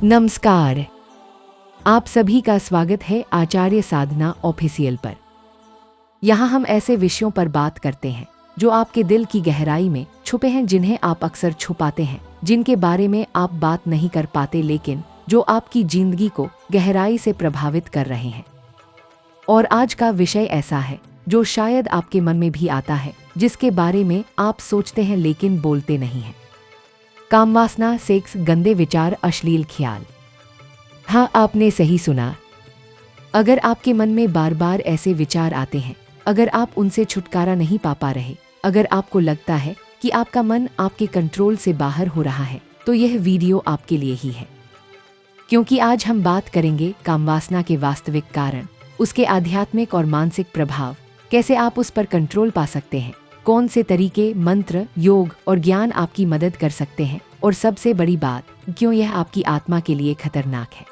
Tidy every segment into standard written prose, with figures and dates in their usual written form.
नमस्कार। आप सभी का स्वागत है आचार्य साधना ऑफिशियल पर। यहाँ हम ऐसे विषयों पर बात करते हैं जो आपके दिल की गहराई में छुपे हैं, जिन्हें आप अक्सर छुपाते हैं, जिनके बारे में आप बात नहीं कर पाते, लेकिन जो आपकी जिंदगी को गहराई से प्रभावित कर रहे हैं। और आज का विषय ऐसा है जो शायद आपके मन में भी आता है, जिसके बारे में आप सोचते हैं लेकिन बोलते नहीं हैं। कामवासना, सेक्स, गंदे विचार, अश्लील ख्याल। हाँ, आपने सही सुना। अगर आपके मन में बार बार ऐसे विचार आते हैं, अगर आप उनसे छुटकारा नहीं पा रहे, अगर आपको लगता है कि आपका मन आपके कंट्रोल से बाहर हो रहा है, तो यह वीडियो आपके लिए ही है। क्योंकि आज हम बात करेंगे कामवासना के वास्तविक कारण, उसके आध्यात्मिक और मानसिक प्रभाव, कैसे आप उस पर कंट्रोल पा सकते हैं, कौन से तरीके, मंत्र, योग और ज्ञान आपकी मदद कर सकते हैं, और सबसे बड़ी बात, क्यों यह आपकी आत्मा के लिए खतरनाक है।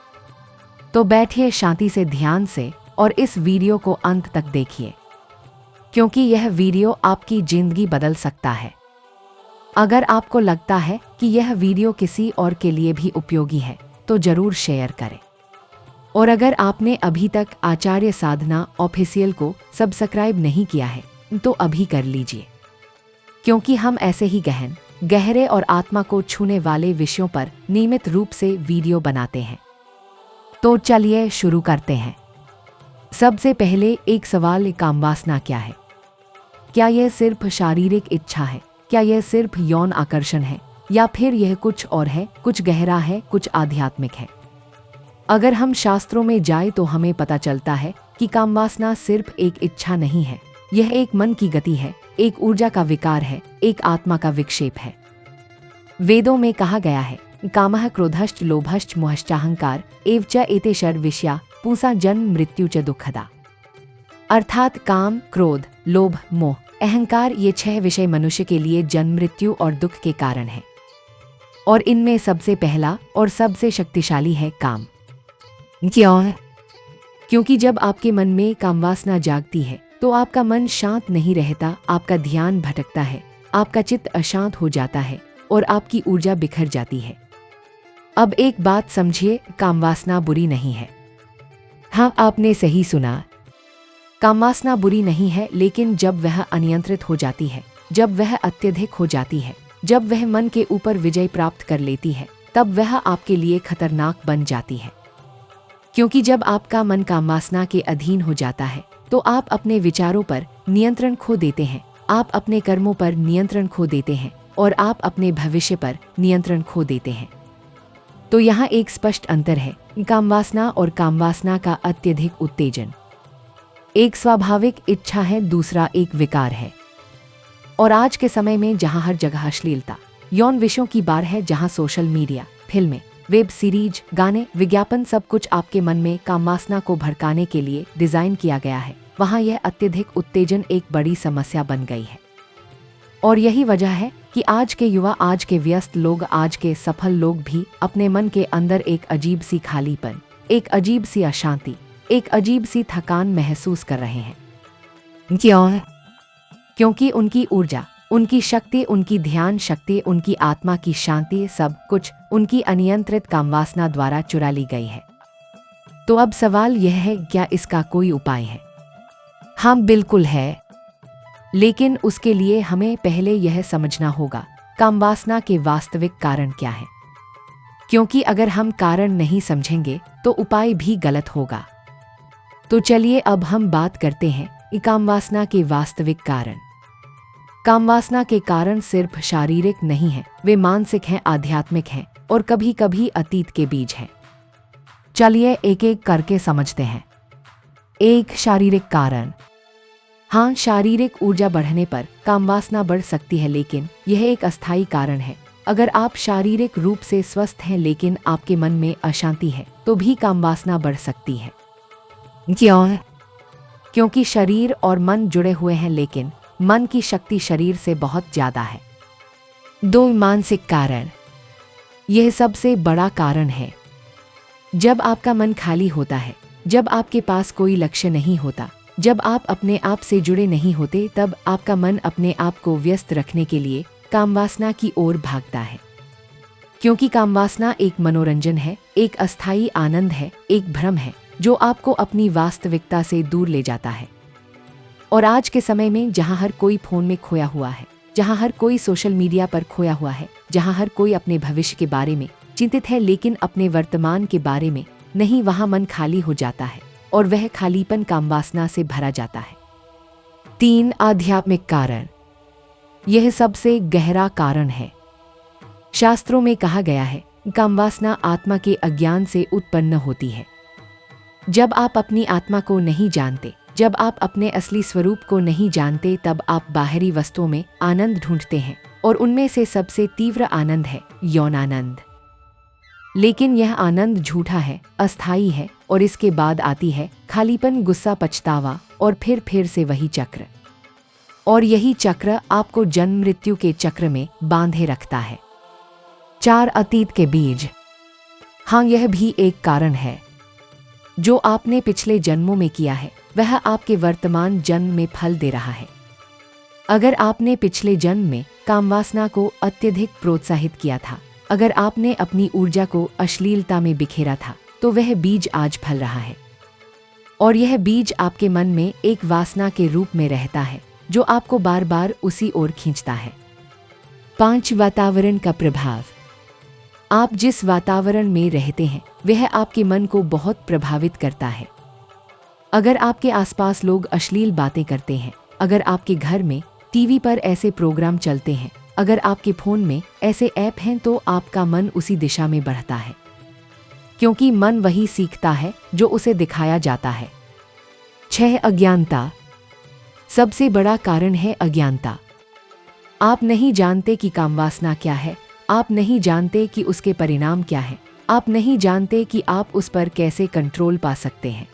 तो बैठिए शांति से, ध्यान से, और इस वीडियो को अंत तक देखिए, क्योंकि यह वीडियो आपकी जिंदगी बदल सकता है। अगर आपको लगता है कि यह वीडियो किसी और के लिए भी उपयोगी है, तो जरूर शेयर करें। और अगर आपने अभी तक आचार्य साधना ऑफिशियल को सब्सक्राइब नहीं किया है, तो अभी कर लीजिए, क्योंकि हम ऐसे ही गहरे और आत्मा को छूने वाले विषयों पर नियमित रूप से वीडियो बनाते हैं। तो चलिए शुरू करते हैं। सबसे पहले एक सवाल, कामवासना क्या है? क्या यह सिर्फ शारीरिक इच्छा है? क्या यह सिर्फ यौन आकर्षण है, या फिर यह कुछ और है, कुछ गहरा है, कुछ आध्यात्मिक है? अगर हम शास्त्रों में जाए तो हमें पता चलता है कि कामवासना सिर्फ एक इच्छा नहीं है, यह एक मन की गति है, एक ऊर्जा का विकार है, एक आत्मा का विक्षेप है। वेदों में कहा गया है, कामः क्रोधश्च लोभश्च मोहश्चाहंकार एवच एते षड् विषया पुंसा जन्म मृत्यु च दुःखदा। अर्थात काम, क्रोध, लोभ, मोह, अहंकार, ये 6 विषय मनुष्य के लिए जन्म, मृत्यु और दुख के कारण है। और इनमें सबसे पहला और सबसे शक्तिशाली है काम। क्यों? क्योंकि जब आपके मन में कामवासना जागती है, तो आपका मन शांत नहीं रहता, आपका ध्यान भटकता है, आपका चित्त अशांत हो जाता है और आपकी ऊर्जा बिखर जाती है। अब एक बात समझिए, कामवासना बुरी नहीं है। हाँ, आपने सही सुना। कामवासना बुरी नहीं है, लेकिन जब वह अनियंत्रित हो जाती है, जब वह अत्यधिक हो जाती है, जब वह मन के ऊपर विजय प्राप्त कर लेती है, तब वह आपके लिए खतरनाक बन जाती है। क्योंकि जब आपका मन कामवासना के अधीन हो जाता है, तो आप अपने विचारों पर नियंत्रण खो देते हैं, आप अपने कर्मों पर नियंत्रण खो देते हैं, और आप अपने भविष्य पर नियंत्रण खो देते हैं। तो यहाँ एक स्पष्ट अंतर है, कामवासना और कामवासना का अत्यधिक उत्तेजन। एक स्वाभाविक इच्छा है, दूसरा एक विकार है। और आज के समय में जहाँ हर जगह अश्लीलता, यौन विषयों की बाढ़ है, जहाँ सोशल मीडिया, फिल्में, वेब सीरीज, गाने, विज्ञापन, सब कुछ आपके मन में कामवासना को भड़काने के लिए डिजाइन किया गया है, वहाँ यह अत्यधिक उत्तेजन एक बड़ी समस्या बन गई है। और यही वजह है कि आज के युवा, आज के व्यस्त लोग, आज के सफल लोग भी अपने मन के अंदर एक अजीब सी खालीपन, एक अजीब सी अशांति, एक अजीब सी थकान महसूस कर रहे हैं। क्यों? क्योंकि उनकी ऊर्जा, उनकी शक्ति, उनकी ध्यान शक्ति, उनकी आत्मा की शांति, सब कुछ उनकी अनियंत्रित कामवासना द्वारा चुरा ली गई है। तो अब सवाल यह है, क्या इसका कोई उपाय है? हाँ, बिल्कुल है। लेकिन उसके लिए हमें पहले यह समझना होगा, कामवासना के वास्तविक कारण क्या है। क्योंकि अगर हम कारण नहीं समझेंगे, तो उपाय भी गलत होगा। तो चलिए अब हम बात करते हैं कामवासना के वास्तविक कारण। कामवासना के कारण सिर्फ शारीरिक नहीं है, वे मानसिक हैं, आध्यात्मिक हैं, और कभी कभी अतीत के बीज हैं। चलिए एक एक करके समझते हैं। एक, शारीरिक कारण। हाँ, शारीरिक ऊर्जा बढ़ने पर कामवासना बढ़ सकती है, लेकिन यह एक अस्थायी कारण है। अगर आप शारीरिक रूप से स्वस्थ हैं लेकिन आपके मन में अशांति है, तो भी कामवासना बढ़ सकती है। क्यों? क्योंकि शरीर और मन जुड़े हुए हैं, लेकिन मन की शक्ति शरीर से बहुत ज्यादा है। 2, मानसिक कारण। यह सबसे बड़ा कारण है। जब आपका मन खाली होता है, जब आपके पास कोई लक्ष्य नहीं होता, जब आप अपने आप से जुड़े नहीं होते, तब आपका मन अपने आप को व्यस्त रखने के लिए कामवासना की ओर भागता है। क्योंकि कामवासना एक मनोरंजन है, एक अस्थायी आनंद है, एक भ्रम है जो आपको अपनी वास्तविकता से दूर ले जाता है। और आज के समय में जहां हर कोई फोन में खोया हुआ है, जहां हर कोई सोशल मीडिया पर खोया हुआ है, जहां हर कोई अपने भविष्य के बारे में चिंतित है लेकिन अपने वर्तमान के बारे में नहीं, वहां मन खाली हो जाता है और वह खालीपन कामवासना से भरा जाता है। 3 आध्यात्मिक कारण। यह सबसे गहरा कारण है। शास्त्रों में कहा गया है, कामवासना आत्मा के अज्ञान से उत्पन्न होती है। जब आप अपनी आत्मा को नहीं जानते, जब आप अपने असली स्वरूप को नहीं जानते, तब आप बाहरी वस्तुओं में आनंद ढूंढते हैं और उनमें से सबसे तीव्र आनंद है यौन आनंद। लेकिन यह आनंद झूठा है, अस्थायी है और इसके बाद आती है खालीपन, गुस्सा, पछतावा और फिर से वही चक्र। और यही चक्र आपको जन्म मृत्यु के चक्र में बांधे रखता है। 4 अतीत के बीज। हाँ, यह भी एक कारण है। जो आपने पिछले जन्मों में किया है वह आपके वर्तमान जन्म में फल दे रहा है। अगर आपने पिछले जन्म में कामवासना को अत्यधिक प्रोत्साहित किया था, अगर आपने अपनी ऊर्जा को अश्लीलता में बिखेरा था, तो वह बीज आज फल रहा है। और यह बीज आपके मन में एक वासना के रूप में रहता है जो आपको बार बार उसी ओर खींचता है। 5 वातावरण का प्रभाव। आप जिस वातावरण में रहते हैं वह आपके मन को बहुत प्रभावित करता है। अगर आपके आसपास लोग अश्लील बातें करते हैं, अगर आपके घर में टीवी पर ऐसे प्रोग्राम चलते हैं, अगर आपके फोन में ऐसे ऐप हैं, तो आपका मन उसी दिशा में बढ़ता है, क्योंकि मन वही सीखता है जो उसे दिखाया जाता है। 6 अज्ञानता। सबसे बड़ा कारण है अज्ञानता। आप नहीं जानते कि कामवासना क्या है, आप नहीं जानते कि उसके परिणाम क्या है, आप नहीं जानते कि आप उस पर कैसे कंट्रोल पा सकते हैं।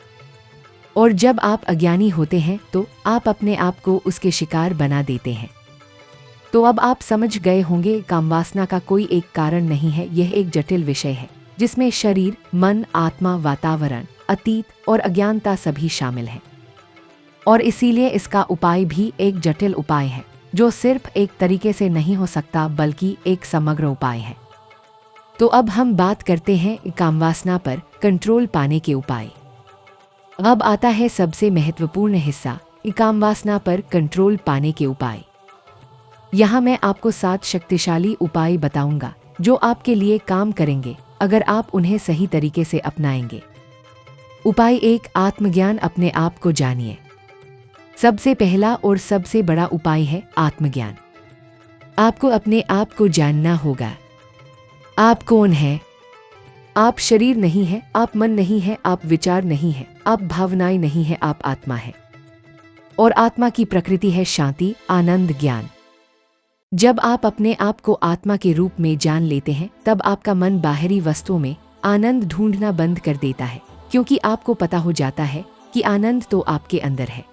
और जब आप अज्ञानी होते हैं तो आप अपने आप को उसके शिकार बना देते हैं। तो अब आप समझ गए होंगे, कामवासना का कोई एक कारण नहीं है, यह एक जटिल विषय है जिसमें शरीर, मन, आत्मा, वातावरण, अतीत और अज्ञानता सभी शामिल हैं। और इसीलिए इसका उपाय भी एक जटिल उपाय है जो सिर्फ एक तरीके से नहीं हो सकता बल्कि एक समग्र उपाय है। तो अब हम बात करते हैं कामवासना पर कंट्रोल पाने के उपाय। अब आता है सबसे महत्वपूर्ण हिस्सा, कामवासना पर कंट्रोल पाने के उपाय। यहाँ मैं आपको 7 शक्तिशाली उपाय बताऊंगा जो आपके लिए काम करेंगे अगर आप उन्हें सही तरीके से अपनाएंगे। उपाय 1, आत्मज्ञान। अपने आप को जानिए। सबसे पहला और सबसे बड़ा उपाय है आत्मज्ञान। आपको अपने आप को जानना होगा। आप कौन हैं? आप शरीर नहीं है, आप मन नहीं है, आप विचार नहीं है, आप भावनाएं नहीं है, आप आत्मा है। और आत्मा की प्रकृति है शांति, आनंद, ज्ञान। जब आप अपने आप को आत्मा के रूप में जान लेते हैं तब आपका मन बाहरी वस्तुओं में आनंद ढूंढना बंद कर देता है, क्योंकि आपको पता हो जाता है कि आनंद तो आपके अंदर है।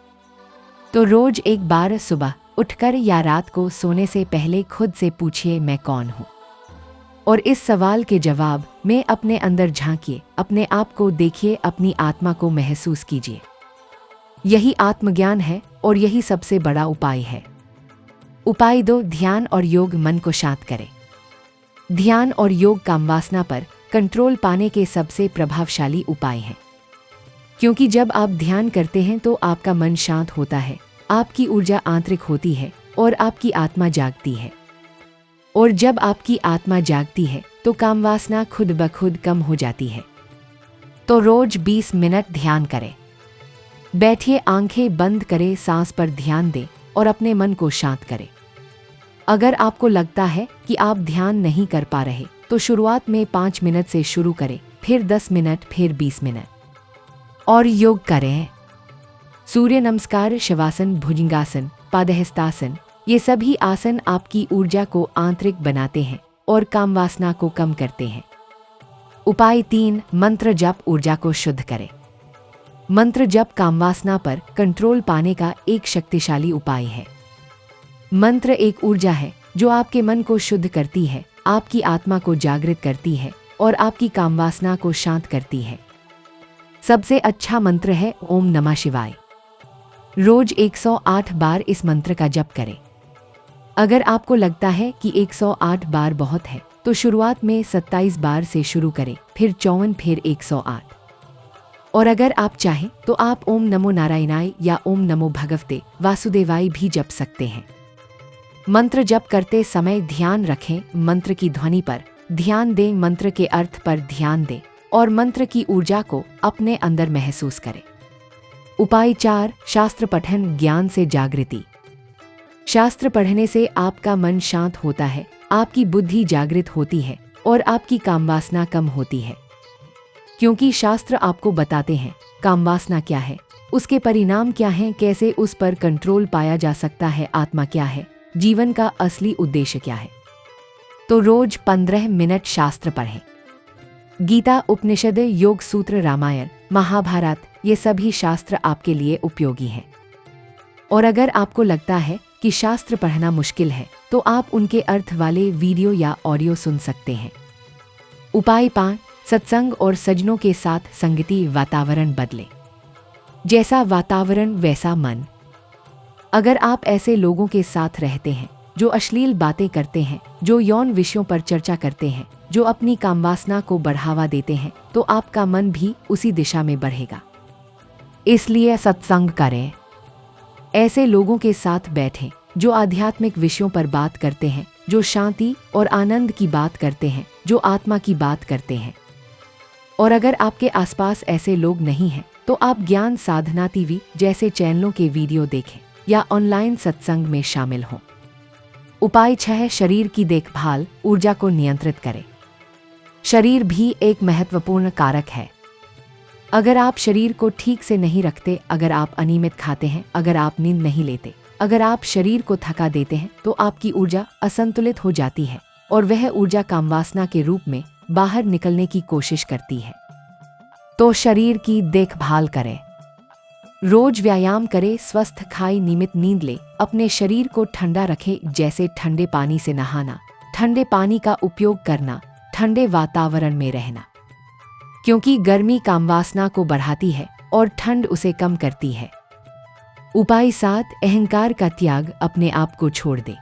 तो रोज एक बार सुबह उठकर या रात को सोने से पहले खुद से पूछिए, मैं कौन हूँ? और इस सवाल के जवाब में अपने अंदर झांकिए, अपने आप को देखिए, अपनी आत्मा को महसूस कीजिए। यही आत्मज्ञान है और यही सबसे बड़ा उपाय है। उपाय 2, ध्यान और योग। मन को शांत करें। ध्यान और योग कामवासना पर कंट्रोल पाने के सबसे प्रभावशाली उपाय हैं, क्योंकि जब आप ध्यान करते हैं तो आपका मन शांत होता है, आपकी ऊर्जा आंतरिक होती है और आपकी आत्मा जागती है। और जब आपकी आत्मा जागती है तो कामवासना खुद ब खुद कम हो जाती है। तो रोज 20 मिनट ध्यान करें। बैठिए, आंखें बंद करें, सांस पर ध्यान दें और अपने मन को शांत करें। अगर आपको लगता है कि आप ध्यान नहीं कर पा रहे तो शुरुआत में 5 मिनट से शुरू करें, फिर 10 मिनट, फिर 20 मिनट। और योग करें। सूर्य नमस्कार, शवासन, भुजंगासन, पादहस्तासन, ये सभी आसन आपकी ऊर्जा को आंतरिक बनाते हैं और कामवासना को कम करते हैं। उपाय 3, मंत्र जप। ऊर्जा को शुद्ध करें। मंत्र जप कामवासना पर कंट्रोल पाने का एक शक्तिशाली उपाय है। मंत्र एक ऊर्जा है जो आपके मन को शुद्ध करती है, आपकी आत्मा को जागृत करती है और आपकी कामवासना को शांत करती है। सबसे अच्छा मंत्र है ओम नमः शिवाय। रोज 108 बार इस मंत्र का जप करें। अगर आपको लगता है कि 108 बार बहुत है तो शुरुआत में 27 बार से शुरू करें, फिर 54, फिर 108। और अगर आप चाहें तो आप ओम नमो नारायणाय या ओम नमो भगवते वासुदेवाय भी जप सकते हैं। मंत्र जप करते समय ध्यान रखें, मंत्र की ध्वनि पर ध्यान दें, मंत्र के अर्थ पर ध्यान दें और मंत्र की ऊर्जा को अपने अंदर महसूस करें। उपाय 4, शास्त्र पठन ज्ञान से जागृति। शास्त्र पढ़ने से आपका मन शांत होता है, आपकी बुद्धि जागृत होती है और आपकी कामवासना कम होती है। क्योंकि शास्त्र आपको बताते हैं कामवासना क्या है, उसके परिणाम क्या हैं, कैसे उस पर कंट्रोल पाया जा सकता है, आत्मा क्या है, जीवन का असली उद्देश्य क्या है। तो रोज 15 मिनट शास्त्र पढ़ें। गीता, उपनिषद, योग सूत्र, रामायण, महाभारत, ये सभी शास्त्र आपके लिए उपयोगी हैं। और अगर आपको लगता है कि शास्त्र पढ़ना मुश्किल है तो आप उनके अर्थ वाले वीडियो या ऑडियो सुन सकते हैं। उपाय 5, सत्संग और सज्जनों के साथ संगति। वातावरण बदले, जैसा वातावरण वैसा मन। अगर आप ऐसे लोगों के साथ रहते हैं जो अश्लील बातें करते हैं, जो यौन विषयों पर चर्चा करते हैं, जो अपनी कामवासना को बढ़ावा देते हैं, तो आपका मन भी उसी दिशा में बढ़ेगा। इसलिए सत्संग करें, ऐसे लोगों के साथ बैठें जो आध्यात्मिक विषयों पर बात करते हैं, जो शांति और आनंद की बात करते हैं, जो आत्मा की बात करते हैं। और अगर आपके आसपास ऐसे लोग नहीं हैं तो आप ज्ञान साधना टीवी जैसे चैनलों के वीडियो देखें या ऑनलाइन सत्संग में शामिल हों। उपाय 6, शरीर की देखभाल, ऊर्जा को नियंत्रित करें। शरीर भी एक महत्वपूर्ण कारक है। अगर आप शरीर को ठीक से नहीं रखते, अगर आप अनियमित खाते हैं, अगर आप नींद नहीं लेते, अगर आप शरीर को थका देते हैं, तो आपकी ऊर्जा असंतुलित हो जाती है और वह ऊर्जा कामवासना के रूप में बाहर निकलने की कोशिश करती है। तो शरीर की देखभाल करें, रोज व्यायाम करें, स्वस्थ खाएं, नियमित नींद लें, अपने शरीर को ठंडा रखें, जैसे ठंडे पानी से नहाना, ठंडे पानी का उपयोग करना, ठंडे वातावरण में रहना। क्योंकि गर्मी कामवासना को बढ़ाती है और ठंड उसे कम करती है। उपाय 7, अहंकार का त्याग, अपने आप को छोड़ दे।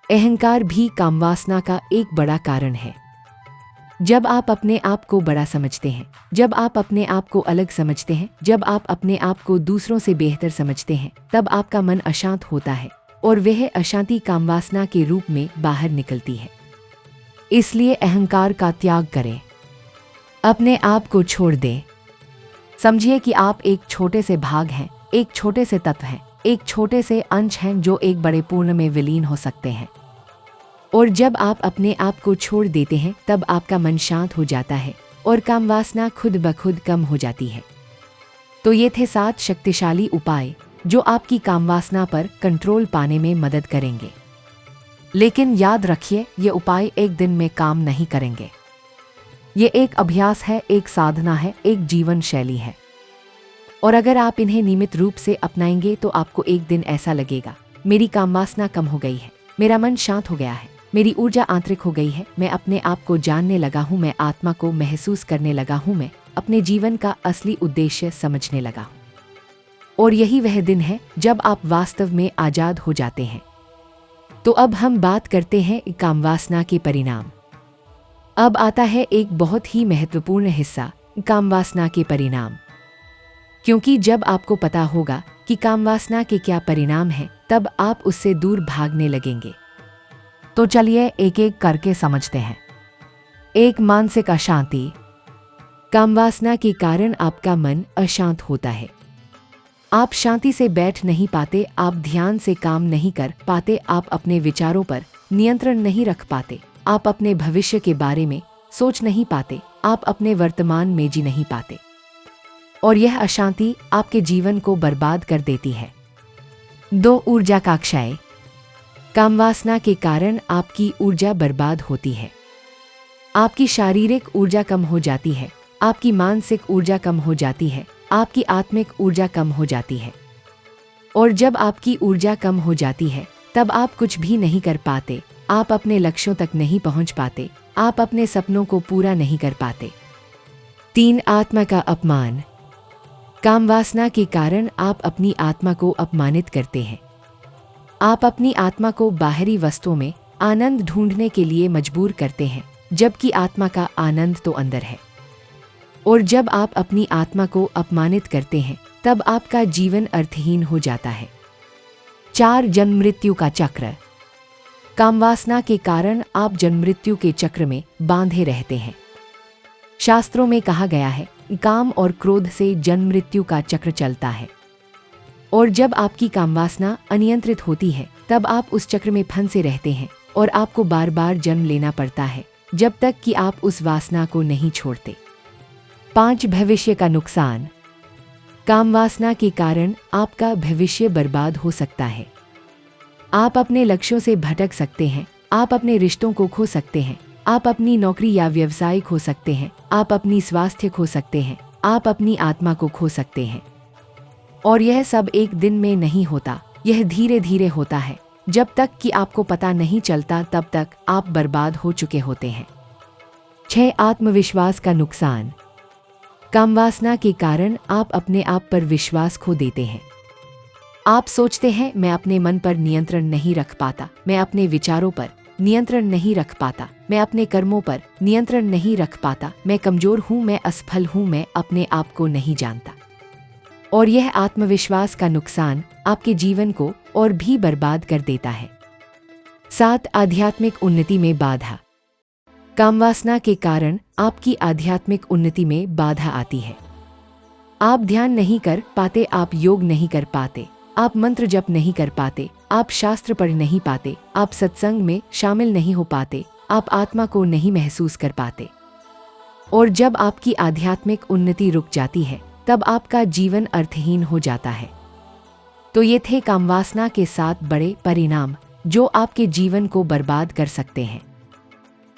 अहंकार भी कामवासना का एक बड़ा कारण है। जब आप अपने आप को बड़ा समझते हैं, जब आप अपने आप को अलग समझते हैं, जब आप अपने आप को दूसरों से बेहतर समझते हैं, तब आपका मन अशांत होता है और वह अशांति कामवासना के रूप में बाहर निकलती है। इसलिए अहंकार का त्याग करें, अपने आप को छोड़ दें। समझिए कि आप एक छोटे से भाग हैं, एक छोटे से तत्व हैं, एक छोटे से अंश हैं जो एक बड़े पूर्ण में विलीन हो सकते हैं। और जब आप अपने आप को छोड़ देते हैं तब आपका मन शांत हो जाता है और कामवासना खुद ब खुद कम हो जाती है। तो ये थे 7 शक्तिशाली उपाय जो आपकी कामवासना पर कंट्रोल पाने में मदद करेंगे। लेकिन याद रखिए, ये उपाय एक दिन में काम नहीं करेंगे। ये एक अभ्यास है, एक साधना है, एक जीवन शैली है। और अगर आप इन्हें नियमित रूप से अपनाएंगे तो आपको एक दिन ऐसा लगेगा, मेरी कामवासना कम हो गई है, मेरा मन शांत हो गया है, मेरी ऊर्जा आंतरिक हो गई है, मैं अपने आप को जानने लगा हूँ, मैं आत्मा को महसूस करने लगा हूँ, मैं अपने जीवन का असली उद्देश्य समझने लगा हूँ। और यही वह दिन है जब आप वास्तव में आजाद हो जाते हैं। तो अब हम बात करते हैं कामवासना के परिणाम। अब आता है एक बहुत ही महत्वपूर्ण हिस्सा, कामवासना के परिणाम। क्योंकि जब आपको पता होगा कि कामवासना के क्या परिणाम हैं, तब आप उससे दूर भागने लगेंगे। तो चलिए एक एक करके समझते हैं। 1, मानसिक अशांति। कामवासना के कारण आपका मन अशांत होता है। आप शांति से बैठ नहीं पाते, आप ध्यान से काम नहीं कर पाते, आप अपने विचारों पर नियंत्रण नहीं रख पाते, आप अपने भविष्य के बारे में सोच नहीं पाते, आप अपने वर्तमान में जी नहीं पाते। और यह अशांति आपके जीवन को बर्बाद कर देती है। 2, ऊर्जा का क्षय। कामवासना के कारण आपकी ऊर्जा बर्बाद होती है। आपकी शारीरिक ऊर्जा कम हो जाती है, आपकी मानसिक ऊर्जा कम हो जाती है, आपकी आत्मिक ऊर्जा कम हो जाती है। और जब आपकी ऊर्जा कम हो जाती है तब आप कुछ भी नहीं कर पाते, आप अपने लक्ष्यों तक नहीं पहुंच पाते, आप अपने सपनों को पूरा नहीं कर पाते। 3, आत्मा का अपमान। कामवासना के कारण आप अपनी आत्मा को अपमानित करते हैं। आप अपनी आत्मा को बाहरी वस्तुओं में आनंद ढूंढने के लिए मजबूर करते हैं, जबकि आत्मा का आनंद तो अंदर है। और जब आप अपनी आत्मा को अपमानित करते हैं, तब आपका जीवन अर्थहीन हो जाता है। 4 जन्म मृत्यु का चक्र। कामवासना के कारण आप जन्म मृत्यु के चक्र में बांधे रहते हैं। शास्त्रों में कहा गया है, काम और क्रोध से जन्म मृत्यु का चक्र चलता है। और जब आपकी कामवासना अनियंत्रित होती है, तब आप उस चक्र में फंसे रहते हैं और आपको बार बार जन्म लेना पड़ता है, जब तक कि आप उस वासना को नहीं छोड़ते। 5 भविष्य का नुकसान। कामवासना के कारण आपका भविष्य बर्बाद हो सकता है। आप अपने लक्ष्यों से भटक सकते हैं, आप अपने रिश्तों को खो सकते हैं, आप अपनी नौकरी या व्यवसाय खो सकते हैं, आप अपनी स्वास्थ्य खो सकते हैं, आप अपनी आत्मा को खो सकते हैं। और यह सब एक दिन में नहीं होता, यह धीरे धीरे होता है। जब तक कि आपको पता नहीं चलता, तब तक आप बर्बाद हो चुके होते हैं। 6 आत्मविश्वास का नुकसान। कामवासना के कारण आप अपने आप पर विश्वास खो देते हैं। आप सोचते हैं, मैं अपने मन पर नियंत्रण नहीं रख पाता, मैं अपने विचारों पर नियंत्रण नहीं रख पाता, मैं अपने कर्मों पर नियंत्रण नहीं रख पाता, मैं कमजोर हूँ, मैं असफल हूँ, मैं अपने आप को नहीं जानता। और यह आत्मविश्वास का नुकसान आपके जीवन को और भी बर्बाद कर देता है। 7 आध्यात्मिक उन्नति में बाधा। कामवासना के कारण आपकी आध्यात्मिक उन्नति में बाधा आती है। आप ध्यान नहीं कर पाते, आप योग नहीं कर पाते, आप मंत्र जप नहीं कर पाते, आप शास्त्र पढ़ नहीं पाते, आप सत्संग में शामिल नहीं हो पाते, आप आत्मा को नहीं महसूस कर पाते। और जब आपकी आध्यात्मिक उन्नति रुक जाती है, तब आपका जीवन अर्थहीन हो जाता है। तो ये थे कामवासना के 7 बड़े परिणाम जो आपके जीवन को बर्बाद कर सकते हैं।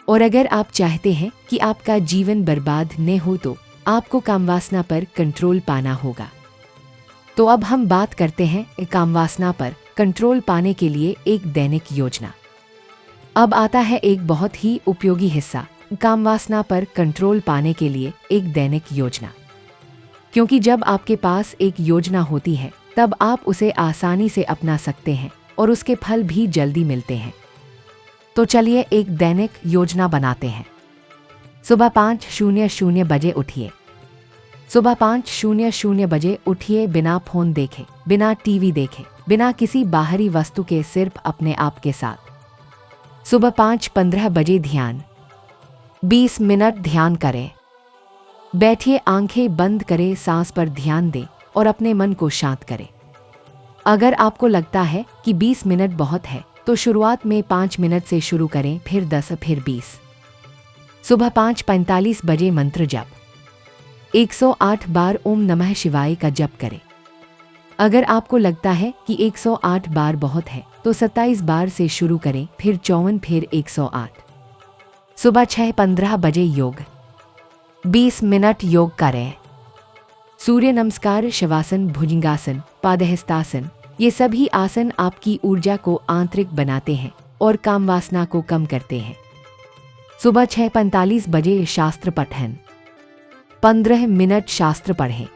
और अगर आप चाहते हैं कि आपका जीवन बर्बाद न हो, तो आपको कामवासना पर कंट्रोल पाना होगा। तो अब हम बात करते हैं कामवासना पर कंट्रोल पाने के लिए एक दैनिक योजना। अब आता है एक बहुत ही उपयोगी हिस्सा, कामवासना पर कंट्रोल पाने के लिए एक दैनिक योजना। क्योंकि जब आपके पास एक योजना होती है, तब आप उसे आसानी से अपना सकते हैं और उसके फल भी जल्दी मिलते हैं। तो चलिए एक दैनिक योजना बनाते हैं। सुबह 5:00 बजे उठिए। सुबह 5:00 बजे उठिए, बिना फोन देखे, बिना टीवी देखे, बिना किसी बाहरी वस्तु के, सिर्फ अपने आप के साथ। सुबह 5:15 बजे ध्यान। 20 मिनट ध्यान करें। बैठिए, आंखें बंद करें, सांस पर ध्यान दें और अपने मन को शांत करें। अगर आपको लगता है कि 20 मिनट बहुत है, तो शुरुआत में 5 मिनट से शुरू करें, फिर 10, फिर 20। सुबह 5:45 बजे मंत्र जप। 108 बार ओम नमः शिवाय का जप करें। अगर आपको लगता है कि 108 बार बहुत है, तो 27 बार से शुरू करें, फिर 54, फिर 108। सुबह 6:15 बजे योग। 20 मिनट योग करें। सूर्य नमस्कार, शवासन, भुजंगासन, पादहस्तासन, ये सभी आसन आपकी ऊर्जा को आंतरिक बनाते हैं और कामवासना को कम करते हैं। सुबह 6:45 बजे शास्त्र पठन। 15 मिनट शास्त्र पढ़ें।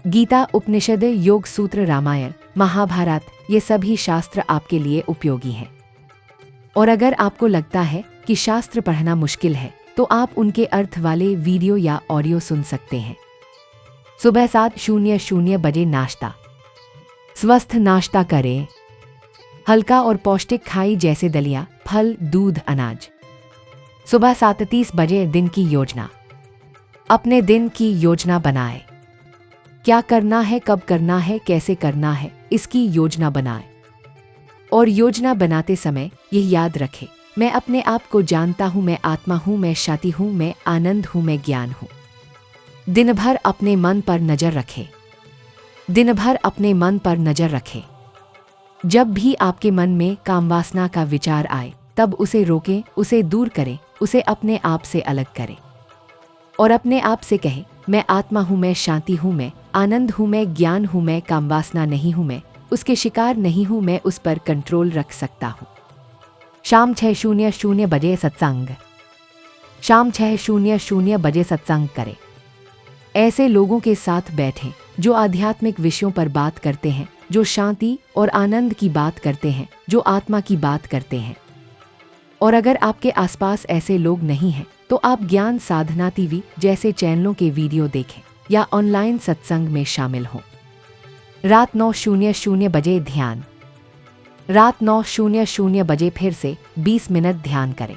गीता, उपनिषद, योग सूत्र, रामायण, महाभारत, ये सभी शास्त्र आपके लिए उपयोगी हैं। और अगर आपको लगता है कि शास्त्र पढ़ना मुश्किल है, तो आप उनके अर्थ वाले वीडियो या ऑडियो सुन सकते हैं। सुबह 7:00 बजे नाश्ता। स्वस्थ नाश्ता करें। हल्का और पौष्टिक खाई, जैसे दलिया, फल, दूध, अनाज। सुबह 7:30 बजे दिन की योजना। अपने दिन की योजना बनाएं। क्या करना है, कब करना है, कैसे करना है, इसकी योजना बनाएं। और योजना बनाते समय यह याद रखें, मैं अपने आप को जानता हूँ, मैं आत्मा हूँ, मैं शांति हूँ, मैं आनंद हूँ, मैं ज्ञान हूँ। दिन भर अपने मन पर नजर रखें। दिन भर अपने मन पर नजर रखें। जब भी आपके मन में कामवासना का विचार आए, तब उसे रोकें, उसे दूर करें, उसे अपने आप से अलग करें और अपने आप से कहें, मैं आत्मा हूँ, मैं शांति हूँ, मैं आनंद हूँ, मैं ज्ञान हूँ, मैं कामवासना नहीं हूँ, मैं उसके शिकार नहीं हूँ, मैं उस पर कंट्रोल रख सकता हूँ। शाम 6:00 बजे सत्संग। शाम 6:00 बजे सत्संग करें। ऐसे लोगों के साथ बैठें जो आध्यात्मिक विषयों पर बात करते हैं, जो शांति और आनंद की बात करते हैं, जो आत्मा की बात करते हैं। और अगर आपके आसपास ऐसे लोग नहीं हैं तो आप ज्ञान साधना टीवी जैसे चैनलों के वीडियो देखें या ऑनलाइन सत्संग में शामिल हों। रात 9:00 बजे ध्यान। रात 9:00 बजे फिर से 20 मिनट ध्यान करें।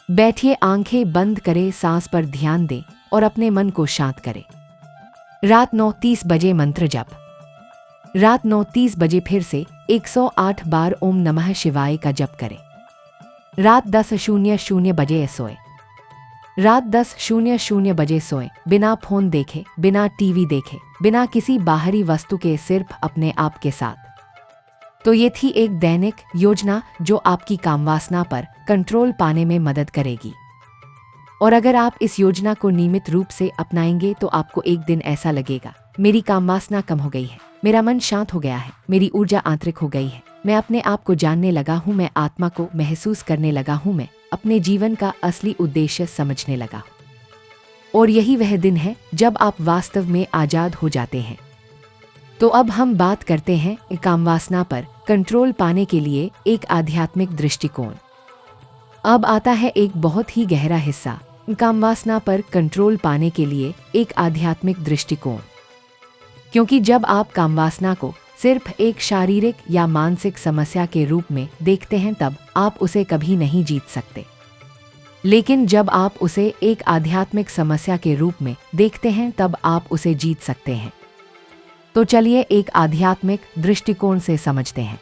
बैठिए, आंखें बंद करें, सांस पर ध्यान दें और अपने मन को शांत करें। रात 9:30 बजे मंत्र जप। रात 9:30 बजे फिर से 108 बार ओम नमः शिवाय का जप करें। रात 10:00 बजे सोए। रात 10:00 बजे सोए, बिना फोन देखे, बिना टीवी देखे, बिना किसी बाहरी वस्तु के, सिर्फ अपने आप के साथ। तो ये थी एक दैनिक योजना जो आपकी कामवासना पर कंट्रोल पाने में मदद करेगी। और अगर आप इस योजना को नियमित रूप से अपनाएंगे तो आपको एक दिन ऐसा लगेगा, मेरी कामवासना कम हो गई है, मेरा मन शांत हो गया है, मेरी ऊर्जा आंतरिक हो गई है, मैं अपने आप को जानने लगा हूँ, मैं आत्मा को महसूस करने लगा हूँ, मैं अपने जीवन का असली उद्देश्य समझने लगा हूँ। और यही वह दिन है जब आप वास्तव में आजाद हो जाते हैं। तो अब हम बात करते हैं कामवासना पर कंट्रोल पाने के लिए एक आध्यात्मिक दृष्टिकोण। अब आता है एक बहुत ही गहरा हिस्सा, कामवासना पर कंट्रोल पाने के लिए एक आध्यात्मिक दृष्टिकोण। क्योंकि जब आप कामवासना को सिर्फ एक शारीरिक या मानसिक समस्या के रूप में देखते हैं तब आप उसे कभी नहीं जीत सकते। लेकिन जब आप उसे एक आध्यात्मिक समस्या के रूप में देखते हैं तब आप उसे जीत सकते हैं। तो चलिए एक आध्यात्मिक दृष्टिकोण से समझते हैं।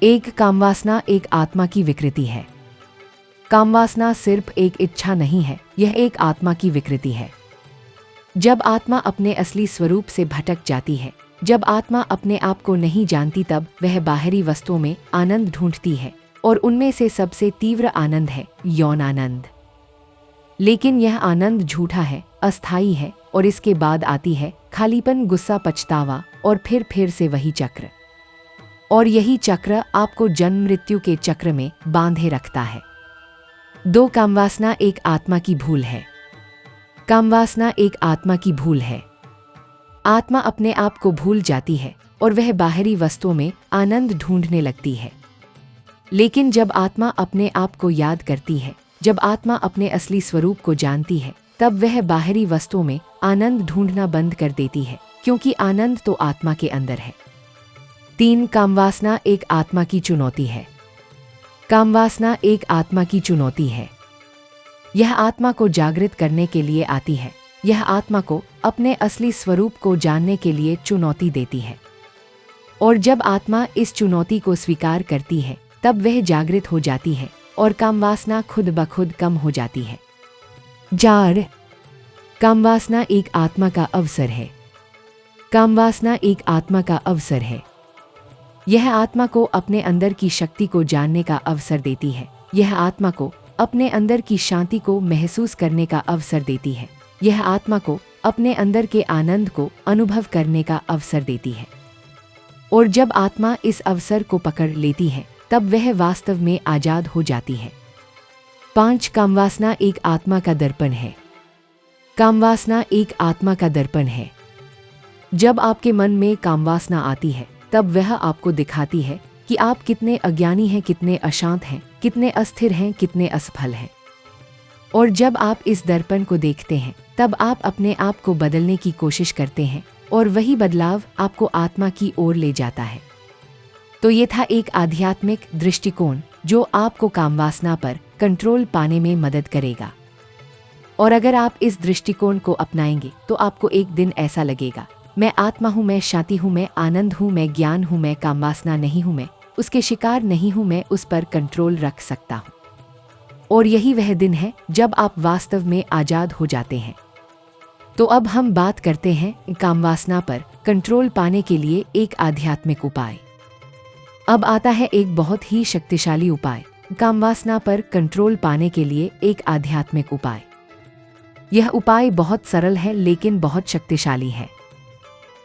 एक कामवासना एक आत्मा की विकृति है। कामवासना सिर्फ एक इच्छा नहीं है, यह एक आत्मा की विकृति है। जब आत्मा अपने असली स्वरूप से भटक जाती है, जब आत्मा अपने आप को नहीं जानती, तब वह बाहरी वस्तुओं में आनंद ढूंढती है और उनमें से सबसे तीव्र आनंद है यौन आनंद। लेकिन यह आनंद झूठा है, अस्थायी है और इसके बाद आती है खालीपन, गुस्सा, पछतावा और फिर से वही चक्र। और यही चक्र आपको जन्म मृत्यु के चक्र में बांधे रखता है। दो, कामवासना एक आत्मा की भूल है। कामवासना एक आत्मा की भूल है। आत्मा अपने आप को भूल जाती है और वह बाहरी वस्तुओं में आनंद ढूंढने लगती है। लेकिन जब आत्मा अपने आप को याद करती है, जब आत्मा अपने असली स्वरूप को जानती है, तब वह बाहरी वस्तुओं में आनंद ढूंढना बंद कर देती है, क्योंकि आनंद तो आत्मा के अंदर है। 3, कामवासना एक आत्मा की चुनौती है। कामवासना एक आत्मा की चुनौती है। यह आत्मा को जागृत करने के लिए आती है। यह आत्मा को अपने असली स्वरूप को जानने के लिए चुनौती देती है। और जब आत्मा इस चुनौती को स्वीकार करती है, तब वह जागृत हो जाती है और कामवासना खुद ब खुद कम हो जाती है। 4, कामवासना एक आत्मा का अवसर है। कामवासना एक आत्मा का अवसर है। यह आत्मा को अपने अंदर की शक्ति को जानने का अवसर देती है। यह आत्मा को अपने अंदर की शांति को महसूस करने का अवसर देती है। यह आत्मा को अपने अंदर के आनंद को अनुभव करने का अवसर देती है। और जब आत्मा इस अवसर को पकड़ लेती है, तब वह वास्तव में आजाद हो जाती है। 5, कामवासना एक आत्मा का दर्पण है। कामवासना एक आत्मा का दर्पण है। जब आपके मन में कामवासना आती है, तब वह आपको दिखाती है कि आप कितने अज्ञानी हैं, कितने अशांत हैं, कितने अस्थिर हैं, कितने असफल हैं। और जब आप इस दर्पण को देखते हैं, तब आप अपने आप को बदलने की कोशिश करते हैं और वही बदलाव आपको आत्मा की ओर ले जाता है। तो ये था एक आध्यात्मिक दृष्टिकोण जो आपको कामवासना पर कंट्रोल पाने में मदद करेगा। और अगर आप इस दृष्टिकोण को अपनाएंगे तो आपको एक दिन ऐसा लगेगा, मैं आत्मा हूँ, मैं शांति हूँ, मैं आनंद हूँ, मैं ज्ञान हूँ, मैं कामवासना नहीं हूँ, मैं उसके शिकार नहीं हूँ, मैं उस पर कंट्रोल रख सकता हूँ। और यही वह दिन है जब आप वास्तव में आजाद हो जाते हैं। तो अब हम बात करते हैं कामवासना पर कंट्रोल पाने के लिए एक आध्यात्मिक उपाय। अब आता है एक बहुत ही शक्तिशाली उपाय, कामवासना पर कंट्रोल पाने के लिए एक आध्यात्मिक उपाय। यह उपाय बहुत सरल है लेकिन बहुत शक्तिशाली है।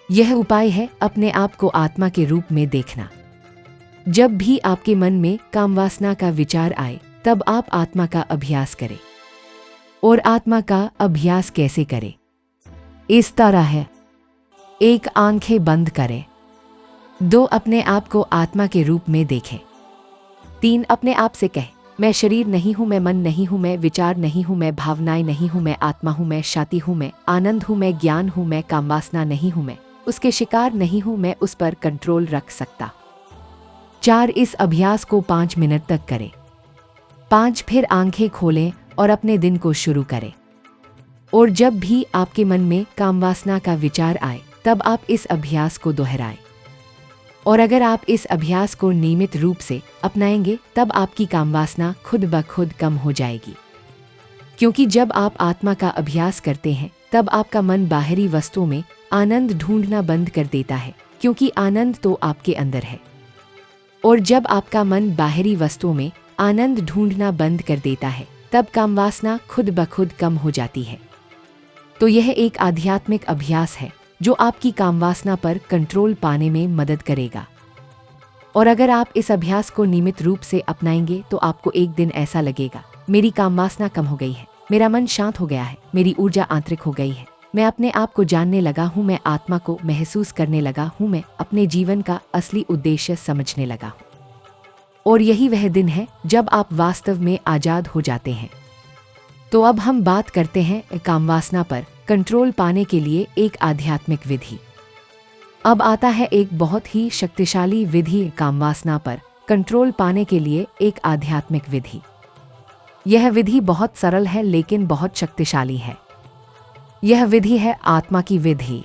यह उपाय है अपने आप को आत्मा के रूप में देखना। जब भी आपके मन में कामवासना का विचार आए, तब आप आत्मा का अभ्यास करें। और आत्मा का अभ्यास कैसे करें? इस तरह है। 1, आंखें बंद करें। 2, अपने आप को आत्मा के रूप में देखें। 3, अपने आप से कहें, मैं शरीर नहीं हूँ, मैं मन नहीं हूँ, मैं विचार नहीं हूँ, मैं भावनाएं नहीं हूँ, मैं आत्मा हूँ, मैं शांति हूँ, मैं आनंद हूँ, मैं ज्ञान हूँ, मैं कामवासना नहीं हूँ, मैं उसके शिकार नहीं हूँ, मैं उस पर कंट्रोल रख सकता। 4 इस अभ्यास को 5 मिनट तक करें। 5 फिर आंखें खोलें और अपने दिन को शुरू करें। और जब भी आपके मन में कामवासना का विचार आए तब आप इस अभ्यास को दोहराएं। और अगर आप इस अभ्यास को नियमित रूप से अपनाएंगे तब आपकी कामवासना खुद ब खुद कम हो जाएगी। क्योंकि जब आप आत्मा का अभ्यास करते हैं तब आपका मन बाहरी वस्तुओं में आनंद ढूंढना बंद कर देता है, क्योंकि आनंद तो आपके अंदर है। और जब आपका मन बाहरी वस्तुओं में आनंद ढूंढना बंद कर देता है तब कामवासना खुद ब खुद कम हो जाती है। तो यह एक आध्यात्मिक अभ्यास है जो आपकी कामवासना पर कंट्रोल पाने में मदद करेगा। और अगर आप इस अभ्यास को नियमित रूप से अपनाएंगे तो आपको एक दिन ऐसा लगेगा, मेरी कामवासना कम हो गई है, मेरा मन शांत हो गया है, मेरी ऊर्जा आंतरिक हो गई है, मैं अपने आप को जानने लगा हूँ, मैं आत्मा को महसूस करने लगा हूँ, मैं अपने जीवन का असली उद्देश्य समझने लगा हूँ। और यही वह दिन है जब आप वास्तव में आजाद हो जाते हैं। तो अब हम बात करते हैं कामवासना पर कंट्रोल पाने के लिए एक आध्यात्मिक विधि। अब आता है एक बहुत ही शक्तिशाली विधि कामवासना पर कंट्रोल पाने के लिए एक आध्यात्मिक विधि। यह विधि बहुत सरल है लेकिन बहुत शक्तिशाली है। यह विधि है आत्मा की विधि।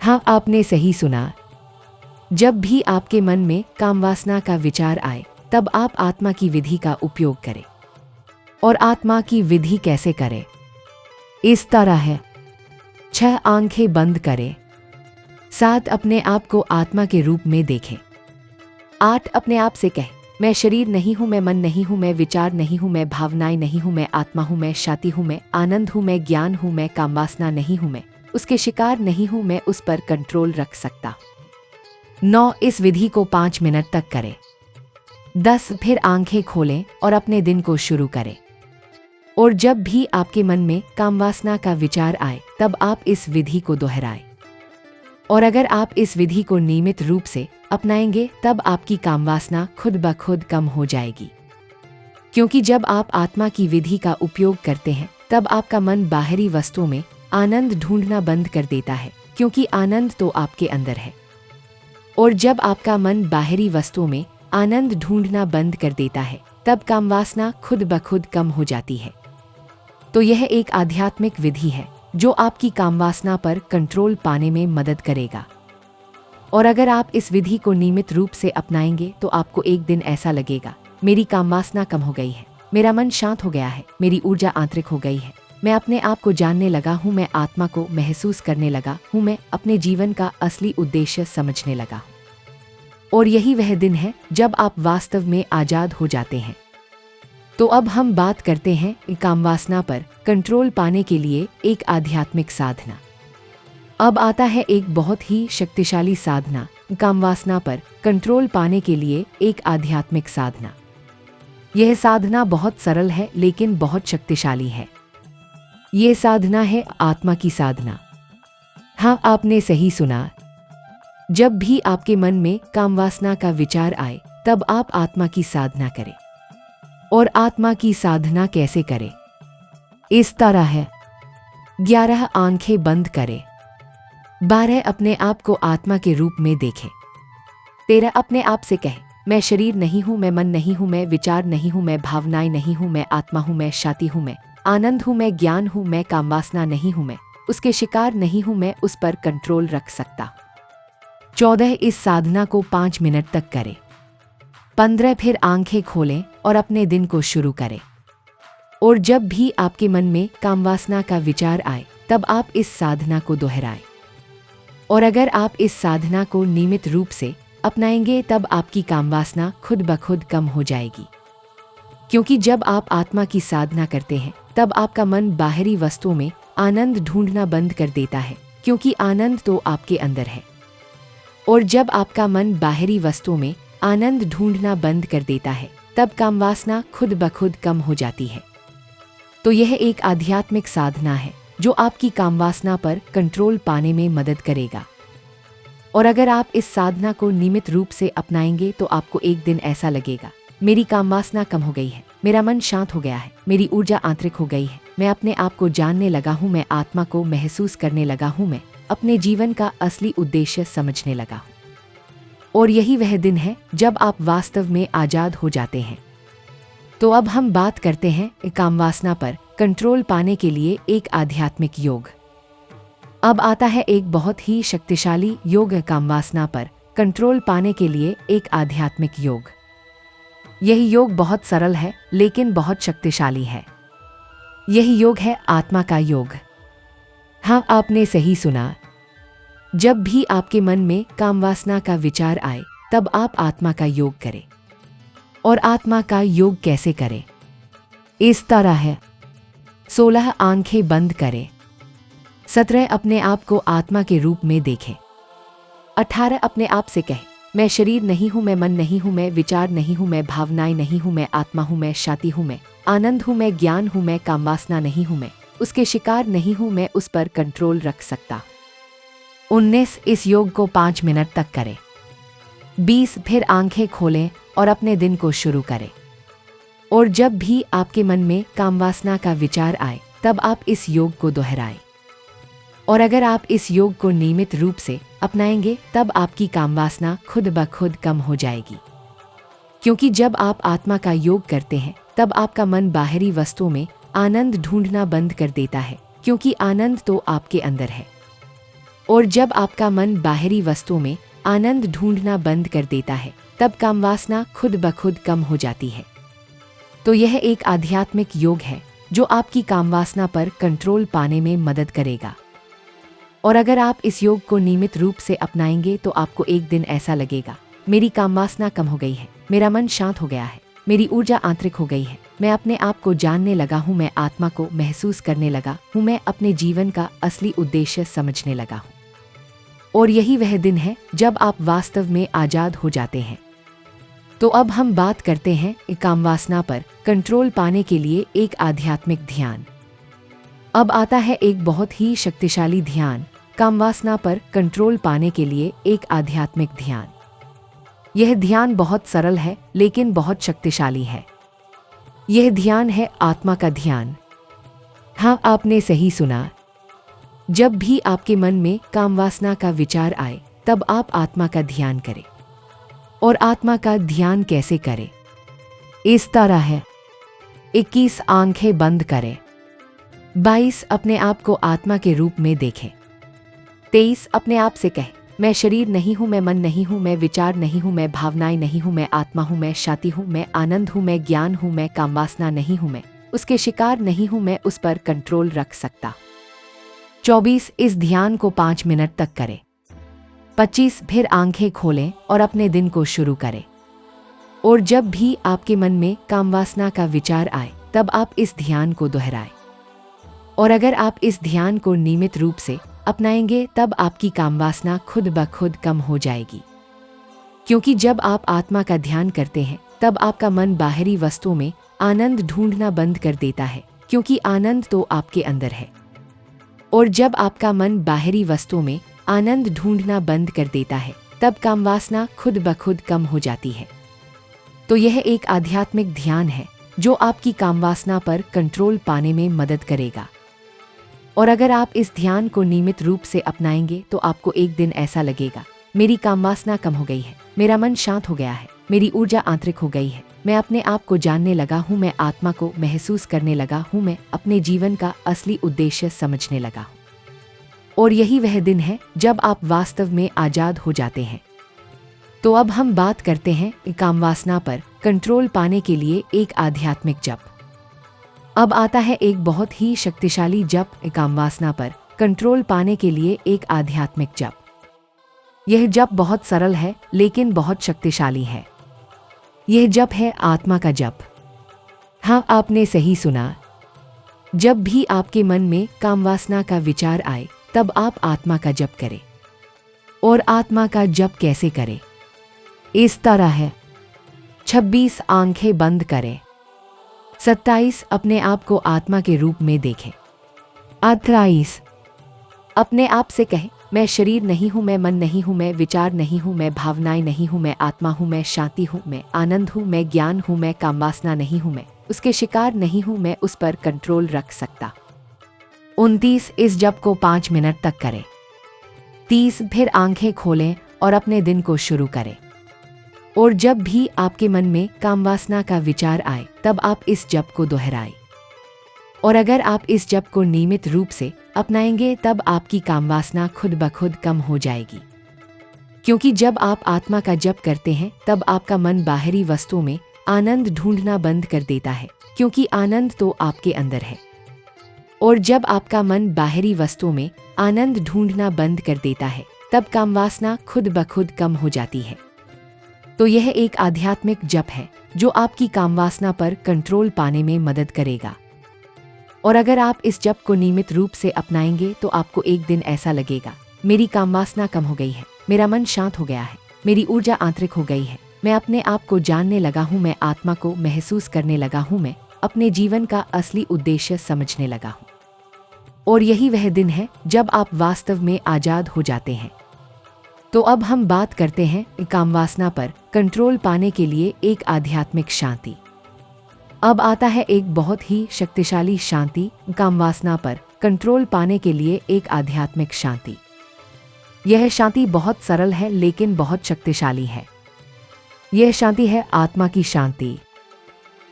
हाँ, आपने सही सुना। जब भी आपके मन में कामवासना का विचार आए तब आप आत्मा की विधि का उपयोग करें। और आत्मा की विधि कैसे करें? इस तरह है। 6 आंखें बंद करें। 7 अपने आप को आत्मा के रूप में देखें। 8 अपने आप से कहें, मैं शरीर नहीं हूँ, मैं मन नहीं हूँ, मैं विचार नहीं हूँ, मैं भावनाएं नहीं हूँ, मैं आत्मा हूँ, मैं शांति हूँ, मैं आनंद हूँ, मैं ज्ञान हूँ, मैं कामवासना नहीं हूँ, मैं उसके शिकार नहीं हूँ, मैं उस पर कंट्रोल रख सकता। 9 इस विधि को 5 मिनट तक करें। 10 फिर आंखें खोलें और अपने दिन को शुरू करें। और जब भी आपके मन में कामवासना का विचार आए तब आप इस विधि को दोहराएं। और अगर आप इस विधि को नियमित रूप से अपनाएंगे तब आपकी कामवासना खुद ब खुद कम हो जाएगी। क्योंकि जब आप आत्मा की विधि का उपयोग करते हैं तब आपका मन बाहरी वस्तुओं में आनंद ढूंढना बंद कर देता है, क्योंकि आनंद तो आपके अंदर है। और जब आपका मन बाहरी वस्तुओं में आनंद ढूंढना बंद कर देता है तब कामवासना खुद ब खुद कम हो जाती है। तो यह एक आध्यात्मिक विधि है जो आपकी कामवासना पर कंट्रोल पाने में मदद करेगा। और अगर आप इस विधि को नियमित रूप से अपनाएंगे तो आपको एक दिन ऐसा लगेगा, मेरी कामवासना कम हो गई है, मेरा मन शांत हो गया है, मेरी ऊर्जा आंतरिक हो गई है, मैं अपने आप को जानने लगा हूँ, मैं आत्मा को महसूस करने लगा हूँ, मैं अपने जीवन का असली उद्देश्य समझने लगा हूँ। और यही वह दिन है जब आप वास्तव में आजाद हो जाते हैं। तो अब हम बात करते हैं कामवासना पर कंट्रोल पाने के लिए एक आध्यात्मिक साधना। अब आता है एक बहुत ही शक्तिशाली साधना, कामवासना पर कंट्रोल पाने के लिए एक आध्यात्मिक साधना। यह साधना बहुत सरल है लेकिन बहुत शक्तिशाली है। यह साधना है आत्मा की साधना। हाँ, आपने सही सुना। जब भी आपके मन में कामवासना का विचार आए तब आप आत्मा की साधना करें। और आत्मा की साधना कैसे करें? इस तरह है। 11 आंखें बंद करें। 12 अपने आप को आत्मा के रूप में देखें। 13 अपने आप से कहें, मैं शरीर नहीं हूँ, मैं मन नहीं हूँ, मैं विचार नहीं हूँ, मैं भावनाएं नहीं हूँ, मैं आत्मा हूँ, मैं शांति हूँ, मैं आनंद हूँ, मैं ज्ञान हूँ, मैं कामवासना नहीं हूँ, मैं उसके शिकार नहीं हूँ, मैं उस पर कंट्रोल रख सकता। 14 इस साधना को 5 मिनट तक करें। 15 फिर आंखें खोलें और अपने दिन को शुरू करें। और जब भी आपके मन में कामवासना का विचार आए तब आप इस साधना को दोहराएं। और अगर आप इस साधना को नियमित रूप से अपनाएंगे तब आपकी कामवासना खुद ब खुद कम हो जाएगी। क्योंकि जब आप आत्मा की साधना करते हैं तब आपका मन बाहरी वस्तुओं में आनंद ढूंढना बंद कर देता है, क्योंकि आनंद तो आपके अंदर है। और जब आपका मन बाहरी वस्तुओं में आनंद ढूंढना बंद कर देता है तब कामवासना खुद ब खुद कम हो जाती है। तो यह एक आध्यात्मिक साधना है जो आपकी कामवासना पर कंट्रोल पाने में मदद करेगा। और अगर आप इस साधना को नियमित रूप से अपनाएंगे तो आपको एक दिन ऐसा लगेगा, मेरी काम वासना कम हो गई है, मेरा मन शांत हो गया है, मेरी ऊर्जा आंतरिक हो गई है, मैं अपने आप को जानने लगा हूँ, मैं आत्मा को महसूस करने लगा हूँ, मैं अपने जीवन का असली उद्देश्य समझने लगा हूँ। और यही वह दिन है जब आप वास्तव में आजाद हो जाते हैं। तो अब हम बात करते हैं काम वासना पर कंट्रोल पाने के लिए एक आध्यात्मिक योग। अब आता है एक बहुत ही शक्तिशाली योग, काम वासना पर कंट्रोल पाने के लिए एक आध्यात्मिक योग। यही योग बहुत सरल है लेकिन बहुत शक्तिशाली है। यही योग है आत्मा का योग। हाँ, आपने सही सुना। जब भी आपके मन में काम वासना का विचार आए तब आप आत्मा का योग करें। और आत्मा का योग कैसे करें? इस तरह है। 16 आंखें बंद करें। 17 अपने आप को आत्मा के रूप में देखें। 18 अपने आप से कहें, मैं शरीर नहीं हूँ, मैं मन नहीं हूँ, मैं विचार नहीं हूँ, मैं भावनाएं नहीं हूँ, मैं आत्मा हूँ, मैं शांति हूँ, मैं आनंद हूँ, मैं ज्ञान हूँ, मैं काम वासना नहीं हूँ, मैं उसके शिकार नहीं हूँ, मैं उस पर कंट्रोल रख सकता। 19 इस योग को 5 मिनट तक करें। 20 फिर आंखें खोलें और अपने दिन को शुरू करें। और जब भी आपके मन में काम वासना का विचार आए तब आप इस योग को दोहराएं। और अगर आप इस योग को नियमित रूप से अपनाएंगे तब आपकी काम वासना खुद ब खुद कम हो जाएगी। क्योंकि जब आप आत्मा का योग करते हैं तब आपका मन बाहरी वस्तुओं में आनंद ढूंढना बंद कर देता है, क्योंकि आनंद तो आपके अंदर है। और जब आपका मन बाहरी वस्तुओं में आनंद ढूंढना बंद कर देता है तब काम वासना खुद ब खुद कम हो जाती है। तो यह एक आध्यात्मिक योग है जो आपकी काम वासना पर कंट्रोल पाने में मदद करेगा। और अगर आप इस योग को नियमित रूप से अपनाएंगे तो आपको एक दिन ऐसा लगेगा, मेरी काम वासना कम हो गई है, मेरा मन शांत हो गया है, मेरी ऊर्जा आंतरिक हो गई है, मैं अपने आप को जानने लगा हूँ, मैं आत्मा को महसूस करने लगा हूँ, मैं अपने जीवन का असली उद्देश्य समझने लगा हूँ। और यही वह दिन है जब आप वास्तव में आजाद हो जाते हैं। तो अब हम बात करते हैं काम वासना पर कंट्रोल पाने के लिए एक आध्यात्मिक ध्यान। अब आता है एक बहुत ही शक्तिशाली ध्यान, काम वासना पर कंट्रोल पाने के लिए एक आध्यात्मिक ध्यान। यह ध्यान बहुत सरल है लेकिन बहुत शक्तिशाली है। यह ध्यान है आत्मा का ध्यान। हाँ, आपने सही सुना। जब भी आपके मन में काम वासना का विचार आए तब आप आत्मा का ध्यान करें। और आत्मा का ध्यान कैसे करें? इस तरह है। 21 आंखें बंद करें। 22 अपने आप को आत्मा के रूप में देखें। 23 अपने आप से कहें, मैं शरीर नहीं हूँ, मैं मन नहीं हूँ, मैं विचार नहीं हूँ, मैं भावनाएं नहीं हूँ, मैं आत्मा हूँ, मैं शांति हूँ, मैं आनंद हूँ, मैं ज्ञान हूँ, मैं काम वासना नहीं हूँ, मैं उसके शिकार नहीं हूँ, मैं उस पर कंट्रोल रख सकता। 24 इस ध्यान को 5 मिनट तक करें। 25 फिर आंखें खोलें और अपने दिन को शुरू करें। और जब भी आपके मन में काम वासना का विचार आए तब आप इस ध्यान को दोहराएं। और अगर आप इस ध्यान को नियमित रूप से अपनाएंगे तब आपकी काम वासना खुद ब खुद कम हो जाएगी। क्योंकि जब आप आत्मा का ध्यान करते हैं तब आपका मन बाहरी वस्तुओं में आनंद ढूंढना बंद कर देता है, क्योंकि आनंद तो आपके अंदर है। और जब आपका मन बाहरी वस्तुओं में आनंद ढूंढना बंद कर देता है तब काम वासना खुद ब खुद कम हो जाती है। तो यह एक आध्यात्मिक ध्यान है जो आपकी काम वासना पर कंट्रोल पाने में मदद करेगा। और अगर आप इस ध्यान को नियमित रूप से अपनाएंगे तो आपको एक दिन ऐसा लगेगा, मेरी काम वासना कम हो गई है, मेरा मन शांत हो गया है, मेरी ऊर्जा आंतरिक हो गई है, मैं अपने आप को जानने लगा हूँ, मैं आत्मा को महसूस करने लगा हूँ, मैं अपने जीवन का असली उद्देश्य समझने लगा हूँ। और यही वह दिन है जब आप वास्तव में आजाद हो जाते हैं। तो अब हम बात करते हैं काम वासना पर कंट्रोल पाने के लिए एक आध्यात्मिक जप। अब आता है एक बहुत ही शक्तिशाली जप, काम वासना पर कंट्रोल पाने के लिए एक आध्यात्मिक जप। यह जप बहुत सरल है लेकिन बहुत शक्तिशाली है। यह जप है आत्मा का जप। हाँ, आपने सही सुना। जब भी आपके मन में काम वासना का विचार आए तब आप आत्मा का जप करें। और आत्मा का जप कैसे करें? इस तरह है। 26 आंखें बंद करें। 27 अपने आप को आत्मा के रूप में देखें। 28 अपने आप से कहें, मैं शरीर नहीं हूँ, मैं मन नहीं हूँ, मैं विचार नहीं हूँ, मैं भावनाएं नहीं हूँ, मैं आत्मा हूँ, मैं शांति हूँ, मैं आनंद हूँ, मैं ज्ञान हूँ, मैं कामवासना नहीं हूँ, मैं उसके शिकार नहीं हूँ, मैं उस पर कंट्रोल रख सकता। 29 इस जप को 5 मिनट तक करें। 30 फिर आंखें खोलें और अपने दिन को शुरू करें। और जब भी आपके मन में कामवासना का विचार आए तब आप इस जप को दोहराएं। और अगर आप इस जप को नियमित रूप से अपनाएंगे तब आपकी कामवासना खुद ब खुद कम हो जाएगी। क्योंकि जब आप आत्मा का जप करते हैं तब आपका मन बाहरी वस्तुओं में आनंद ढूंढना बंद कर देता है, क्योंकि आनंद तो आपके अंदर है। और जब आपका मन बाहरी वस्तुओं में आनंद ढूंढना बंद कर देता है तब कामवासना खुद ब खुद कम हो जाती है। तो यह एक आध्यात्मिक जप है जो आपकी कामवासना पर कंट्रोल पाने में मदद करेगा। और अगर आप इस जप को नियमित रूप से अपनाएंगे तो आपको एक दिन ऐसा लगेगा, मेरी कामवासना कम हो गई है, मेरा मन शांत हो गया है, मेरी ऊर्जा आंतरिक हो गई है, मैं अपने आप को जानने लगा हूँ, मैं आत्मा को महसूस करने लगा हूँ, मैं अपने जीवन का असली उद्देश्य समझने लगा हूँ। और यही वह दिन है जब आप वास्तव में आजाद हो जाते हैं। तो अब हम बात करते हैं कामवासना पर कंट्रोल पाने के लिए एक आध्यात्मिक शांति। अब आता है एक बहुत ही शक्तिशाली शांति, कामवासना पर कंट्रोल पाने के लिए एक आध्यात्मिक शांति। यह शांति बहुत सरल है लेकिन बहुत शक्तिशाली है। यह शांति है आत्मा की शांति।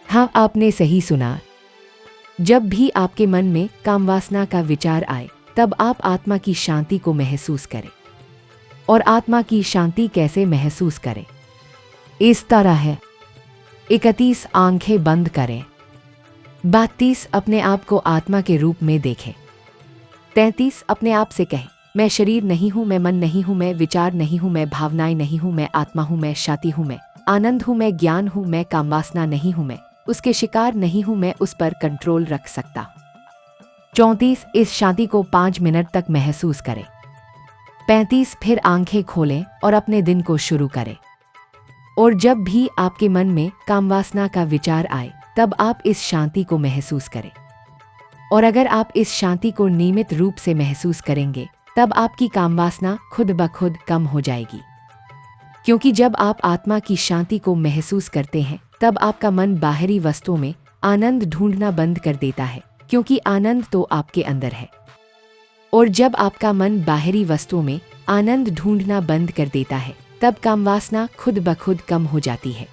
हाँ, आपने सही सुना। जब भी आपके मन में कामवासना का विचार आए तब आप आत्मा की शांति को महसूस करें। और आत्मा की शांति कैसे महसूस करें? इस तरह है। 31 आंखें बंद करें। 32 अपने आप को आत्मा के रूप में देखें। 33 अपने आप से कहें, मैं शरीर नहीं हूँ, मैं मन नहीं हूँ, मैं विचार नहीं हूँ, मैं भावनाएं नहीं हूँ, मैं आत्मा हूँ, मैं शांति हूँ, मैं आनंद हूँ, मैं ज्ञान हूँ, मैं कामवासना नहीं हूँ, मैं उसके शिकार नहीं हूँ, मैं उस पर कंट्रोल रख सकता। 34 इस शांति को 5 मिनट तक महसूस करें। 35 फिर आंखें खोलें और अपने दिन को शुरू करें। और जब भी आपके मन में कामवासना का विचार आए तब आप इस शांति को महसूस करें। और अगर आप इस शांति को नियमित रूप से महसूस करेंगे तब आपकी कामवासना खुद ब खुद कम हो जाएगी। क्योंकि जब आप आत्मा की शांति को महसूस करते हैं तब आपका मन बाहरी वस्तुओं में आनंद ढूंढना बंद कर देता है, क्योंकि आनंद तो आपके अंदर है। और जब आपका मन बाहरी वस्तुओं में आनंद ढूंढना बंद कर देता है तब कामवासना खुद ब खुद कम हो जाती है।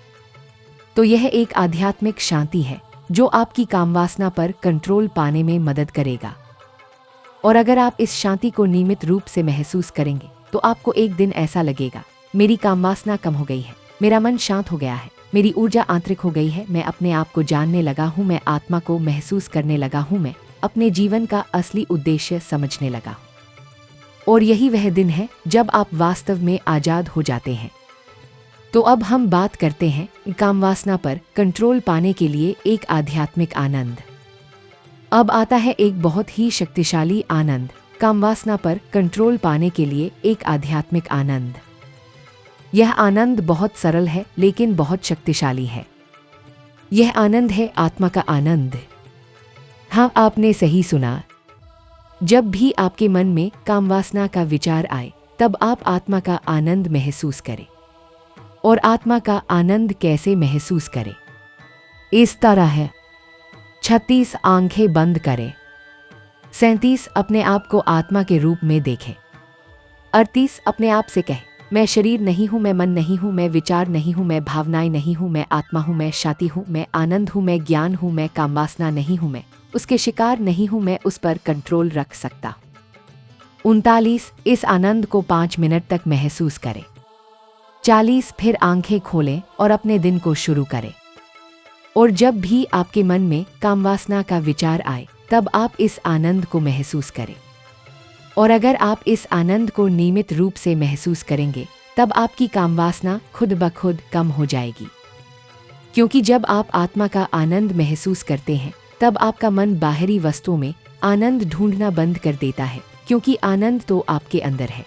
तो यह एक आध्यात्मिक शांति है जो आपकी कामवासना पर कंट्रोल पाने में मदद करेगा। और अगर आप इस शांति को नियमित रूप से महसूस करेंगे तो आपको एक दिन ऐसा लगेगा, मेरी कामवासना कम हो गई है, मेरा मन शांत हो गया है, मेरी ऊर्जा आंतरिक हो गई है, मैं अपने आप को जानने लगा हूँ, मैं आत्मा को महसूस करने लगा हूँ, मैं अपने जीवन का असली उद्देश्य समझने लगा। और यही वह दिन है जब आप वास्तव में आजाद हो जाते हैं। तो अब हम बात करते हैं कामवासना पर कंट्रोल पाने के लिए एक आध्यात्मिक आनंद। अब आता है एक बहुत ही शक्तिशाली आनंद, कामवासना पर कंट्रोल पाने के लिए एक आध्यात्मिक आनंद। यह आनंद बहुत सरल है लेकिन बहुत शक्तिशाली है। यह आनंद है आत्मा का आनंद। हाँ, आपने सही सुना। जब भी आपके मन में कामवासना का विचार आए तब आप आत्मा का आनंद महसूस करें। और आत्मा का आनंद कैसे महसूस करें? इस तरह है। 36 आंखें बंद करें। 37 अपने आप को आत्मा के रूप में देखें। 38 अपने आप से कहें, मैं शरीर नहीं हूँ, मैं मन नहीं हूँ, मैं विचार नहीं हूँ, मैं भावनाएं नहीं हूँ, मैं आत्मा हूँ, मैं शांति हूँ, मैं आनंद हूँ, मैं ज्ञान हूँ, मैं कामवासना नहीं हूँ, मैं उसके शिकार नहीं हूँ, मैं उस पर कंट्रोल रख सकता। 39 इस आनंद को 5 मिनट तक महसूस करें। 40 फिर आंखें खोलें और अपने दिन को शुरू करें। और जब भी आपके मन में कामवासना का विचार आए तब आप इस आनंद को महसूस करें। और अगर आप इस आनंद को नियमित रूप से महसूस करेंगे तब आपकी कामवासना खुद ब खुद कम हो जाएगी। क्योंकि जब आप आत्मा का आनंद महसूस करते हैं तब आपका मन बाहरी वस्तुओं में आनंद ढूंढना बंद कर देता है, क्योंकि आनंद तो आपके अंदर है।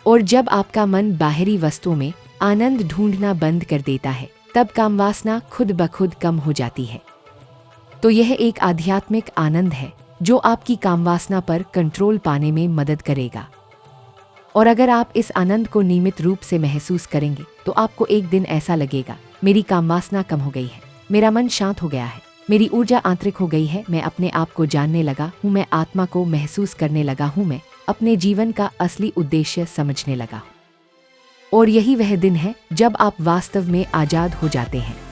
और जब आपका मन बाहरी वस्तुओं में आनंद ढूंढना बंद कर देता है तब कामवासना खुद ब खुद कम हो जाती है। तो यह एक आध्यात्मिक आनंद है जो आपकी कामवासना पर कंट्रोल पाने में मदद करेगा। और अगर आप इस आनंद को नियमित रूप से महसूस करेंगे तो आपको एक दिन ऐसा लगेगा, मेरी काम वासना कम हो गई है, मेरा मन शांत हो गया है, मेरी ऊर्जा आंतरिक हो गई है, मैं अपने आप को जानने लगा हूँ, मैं आत्मा को महसूस करने लगा हूँ, मैं अपने जीवन का असली उद्देश्य समझने लगा हूँ। और यही वह दिन है जब आप वास्तव में आजाद हो जाते हैं।